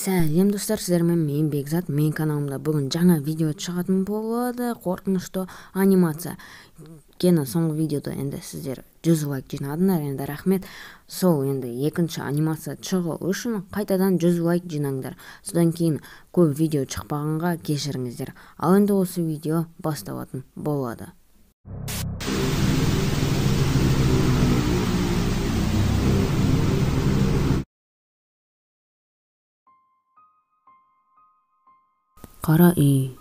Сәлем достар, сіздермен мен Бекзат. Мен каналымда бүгін жаңа видео шығатын болады. Қорқынышты анимация. Кені соңғы видеода енді сіздер 100 лайк жинадыңдар, енді рахмет. Сол енді екінші анимация шығу үшін қайтадан 100 лайк жинаңдар. Содан кейін көп видео шықпағанға кешіріңіздер. Ал енді осы видео басталатын болады. Қара үй,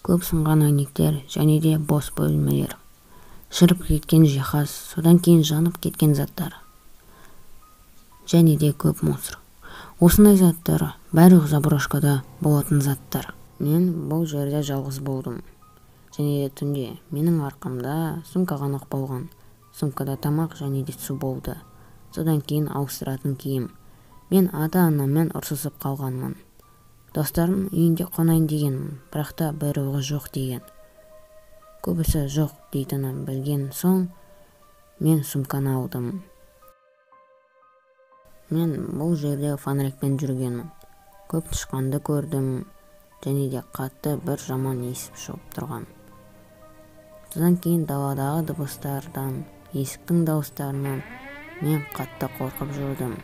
көп сынған әйнектер және де бос бөлмелер. Шіріп кеткен жиһаз, содан кейін жанып кеткен заттар. Және де көп мусор. Осындай заттар бәрі заброшкада болатын заттар. Мен бұл жерде жалғыз болдым. Және де түнде менің арқамда сумка ғана болған. Сумкада тамақ және де су болды. Содан кейін ауыстыратын киім. Мен ата-анаммен ұрсысып қалғанмын. Достарым үйінде қонайын дегенмін, бірақ та барлығы жоқ деген. Көбісі жоқ дейтінін білген соң, мен сумканы алдым. Мен бұл жерде фонарикпен жүргенмін. Көп тышқанды көрдім, және де қатты бір жаман естіп шығып тұрған. Содан кейін даладағы дыбыстардан, есіктің дауыстарынан мен қатты қорқып жүрдім.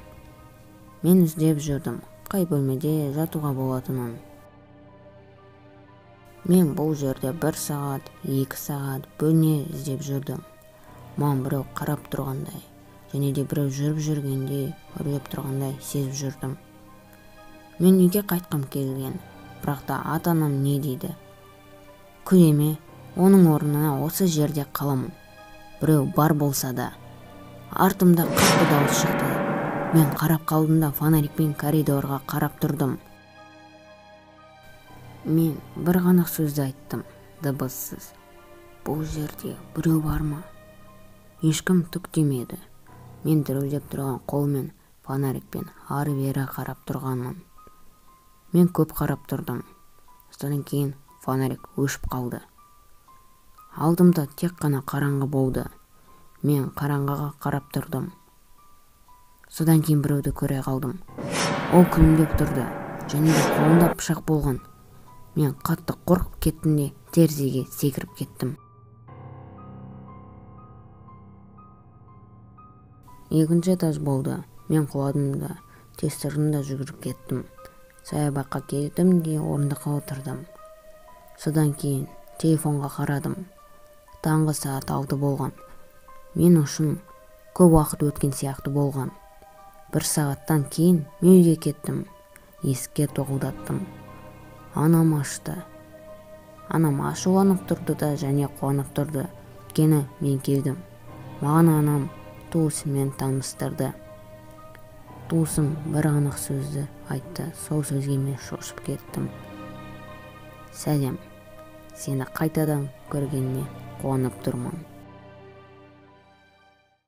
Мен іздеп жүрдім. Қай бөлмеде жатуға болатынын. Мен бұл жерде 1 сағат, 2 сағат бөлме іздеп жүрдім. Маған біреу қарап тұрғандай, және де біреу жүріп жүргенде үрлеп тұрғандай сезіп жүрдім. Мен үйге қайтқым келген, бірақ та ата-анам не дейді? Күлеме, оның орнына осы жерде қаламын. Біреу бар болса да. Артымда қатты дауыс шықты. Мен қарап қалдым да фонарикпен коридорға қарап тұрдым. Мен бір ғана сөзді айттым, дыбыссыз. Бұл жерде біреу бар ма? Ешкім түк демеді. Мен дірілдеп тұрған қолмен фонарикпен ары-бері қарап тұрғанмын. Мен көп қарап тұрдым. Содан кейін фонарик өшіп қалды. Алдымда тек қана қараңғы болды. Мен қараңғыға қарап тұрдым. Содан кейін біреуді көре қалдым. Ол күлімдеп тұрды, және де қолында пышақ болған. Мен қатты қорқып кеттім де терезеге секіріп кеттім. Екінші этаж болды. Мен құладым да, тез тұрдым да жүгіріп кеттім. Саябаққа келдім де орындыққа отырдым. Содан кейін телефонға қарадым. Таңғы сағат 6 болған. Мен үшін көп уақыт өткен сияқты болған. 1 сағаттан кейін мен үйге кеттім. Есікке тоқылдаттым. Анам ашты. Анам ашуланып тұрды да және қуанып тұрды. Өйткені мен келдім. Маған анам туысымен таныстырды. Туысым бір анық сөзді айтты. Сол сөзге мен шошып кеттім. Сәлем. Сені қайтадан көргеніме қуанып тұрмын.